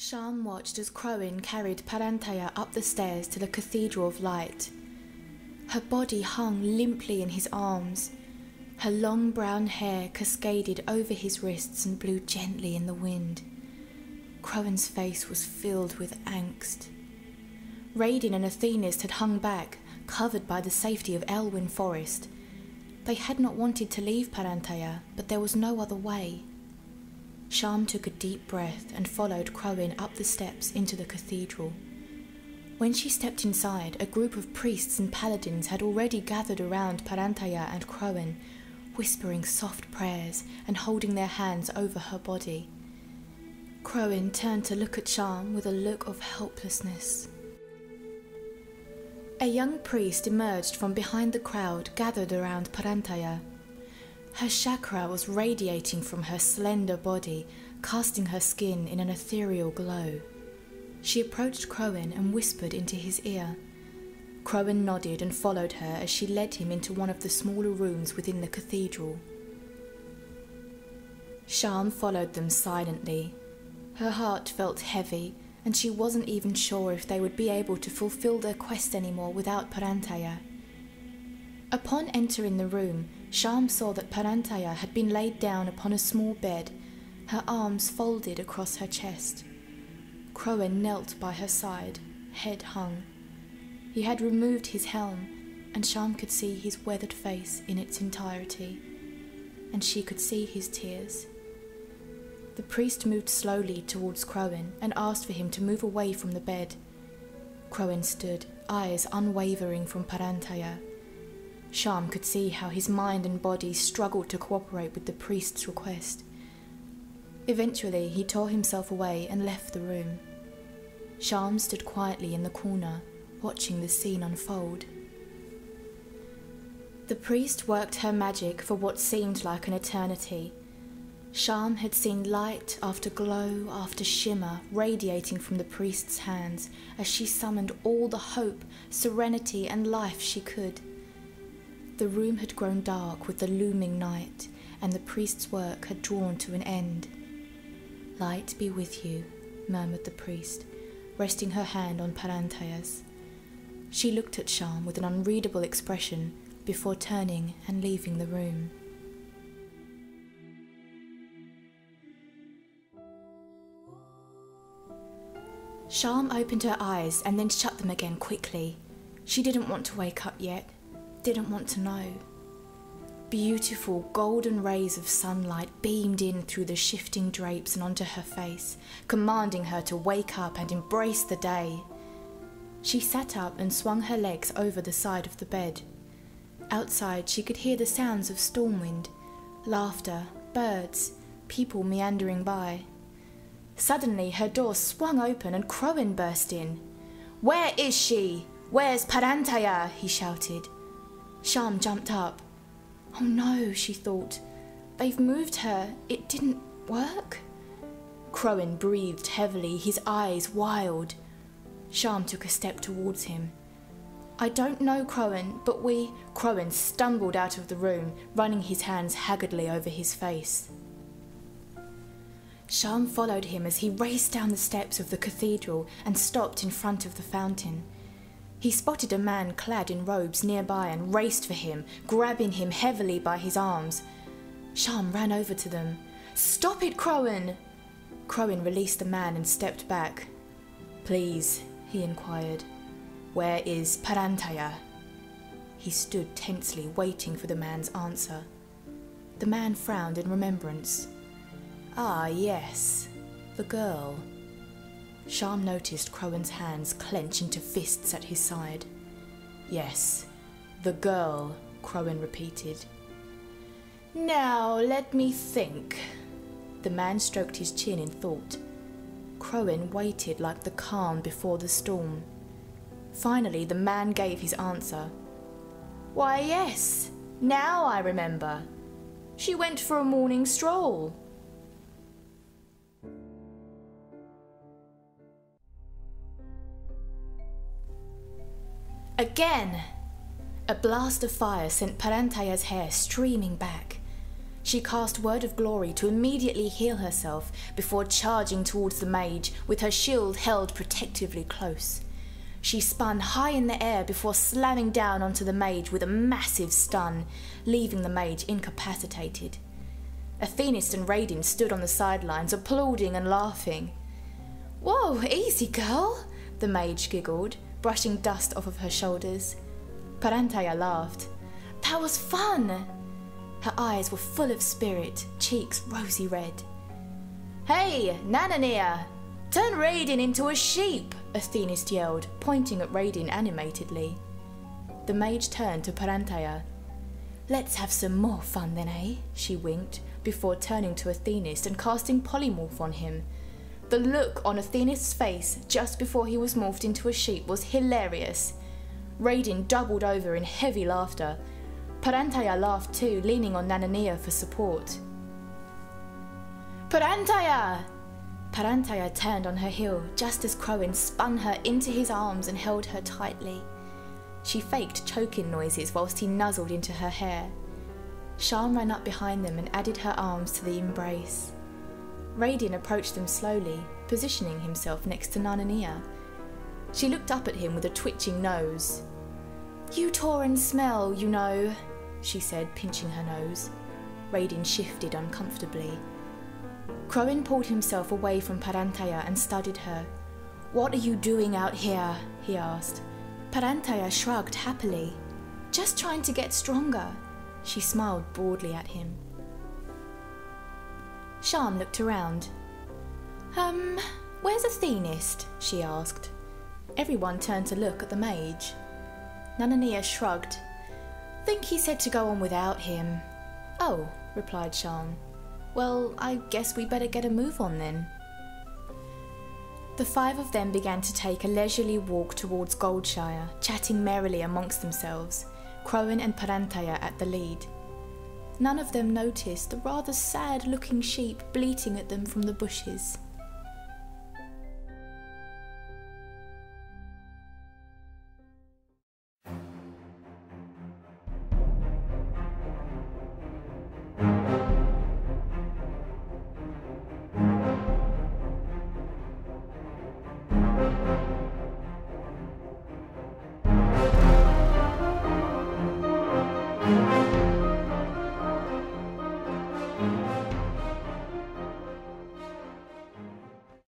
Sharm watched as Crowin carried Paranthaya up the stairs to the Cathedral of Light. Her body hung limply in his arms. Her long brown hair cascaded over his wrists and blew gently in the wind. Crowin's face was filled with angst. Raiden and Athenis had hung back, covered by the safety of Elwyn Forest. They had not wanted to leave Paranthaya, but there was no other way. Sharm took a deep breath and followed Crowin up the steps into the cathedral. When she stepped inside, a group of priests and paladins had already gathered around Paranthaya and Crowin, whispering soft prayers and holding their hands over her body. Crowin turned to look at Sharm with a look of helplessness. A young priest emerged from behind the crowd gathered around Paranthaya. Her chakra was radiating from her slender body, casting her skin in an ethereal glow. She approached Crowin and whispered into his ear. Crowin nodded and followed her as she led him into one of the smaller rooms within the cathedral. Sharm followed them silently. Her heart felt heavy, and she wasn't even sure if they would be able to fulfill their quest anymore without Paranthaya. Upon entering the room, Sharm saw that Paranthaya had been laid down upon a small bed, her arms folded across her chest. Crowin knelt by her side, head hung. He had removed his helm, and Sharm could see his weathered face in its entirety, and she could see his tears. The priest moved slowly towards Crowin and asked for him to move away from the bed. Crowin stood, eyes unwavering from Paranthaya. Sharm could see how his mind and body struggled to cooperate with the priest's request. Eventually, he tore himself away and left the room. Sharm stood quietly in the corner, watching the scene unfold. The priest worked her magic for what seemed like an eternity. Sharm had seen light after glow after shimmer radiating from the priest's hands as she summoned all the hope, serenity, and life she could. The room had grown dark with the looming night, and the priest's work had drawn to an end. "Light be with you," murmured the priest, resting her hand on Paranthaya's. She looked at Sharm with an unreadable expression before turning and leaving the room. Sharm opened her eyes and then shut them again quickly. She didn't want to wake up yet, didn't want to know. Beautiful golden rays of sunlight beamed in through the shifting drapes and onto her face, commanding her to wake up and embrace the day. She sat up and swung her legs over the side of the bed. Outside, she could hear the sounds of storm wind, laughter, birds, people meandering by. Suddenly, her door swung open and Crowin burst in. "Where is she? Where's Paranthaya?" he shouted. Sharm jumped up. "Oh no," she thought. "They've moved her. It didn't work?" Crowin breathed heavily, his eyes wild. Sharm took a step towards him. "I don't know, Crowin, but we..." Crowin stumbled out of the room, running his hands haggardly over his face. Sharm followed him as he raced down the steps of the cathedral and stopped in front of the fountain. He spotted a man clad in robes nearby and raced for him, grabbing him heavily by his arms. Sharm ran over to them. "Stop it, Crowin!" Crowin released the man and stepped back. "Please," he inquired, "where is Paranthaya?" He stood tensely, waiting for the man's answer. The man frowned in remembrance. "Ah, yes, the girl." Sharm noticed Crowin's hands clench into fists at his side. "Yes, the girl," Crowin repeated. "Now, let me think." The man stroked his chin in thought. Crowin waited like the calm before the storm. Finally, the man gave his answer. "Why, yes, now I remember. She went for a morning stroll." Again! A blast of fire sent Paranthaya's hair streaming back. She cast Word of Glory to immediately heal herself before charging towards the mage with her shield held protectively close. She spun high in the air before slamming down onto the mage with a massive stun, leaving the mage incapacitated. Athenis and Raiden stood on the sidelines, applauding and laughing. "Whoa, easy girl," the mage giggled, brushing dust off of her shoulders. Parantaya laughed. "That was fun." Her eyes were full of spirit, cheeks rosy red. "Hey, Nananea! Turn Raiden into a sheep!" Athenis yelled, pointing at Raiden animatedly. The mage turned to Parantaya. "Let's have some more fun then, eh?" she winked, before turning to Athenis and casting Polymorph on him. The look on Athenis' face just before he was morphed into a sheep was hilarious. Raiden doubled over in heavy laughter. Parantaya laughed too, leaning on Nananea for support. "Parantaya!" Parantaya turned on her heel just as Crowin spun her into his arms and held her tightly. She faked choking noises whilst he nuzzled into her hair. Sharm ran up behind them and added her arms to the embrace. Raiden approached them slowly, positioning himself next to Nananea. She looked up at him with a twitching nose. "You Tauren smell, you know," she said, pinching her nose. Raiden shifted uncomfortably. Crowin pulled himself away from Parantaya and studied her. "What are you doing out here?" he asked. Parantaya shrugged happily. "Just trying to get stronger." She smiled broadly at him. Sharm looked around. Where's Athenis?" she asked. Everyone turned to look at the mage. Nananea shrugged. "Think he said to go on without him." "Oh," replied Sharm. "Well, I guess we better get a move on then." The five of them began to take a leisurely walk towards Goldshire, chatting merrily amongst themselves, Crowin and Parantaya at the lead. None of them noticed the rather sad-looking sheep bleating at them from the bushes.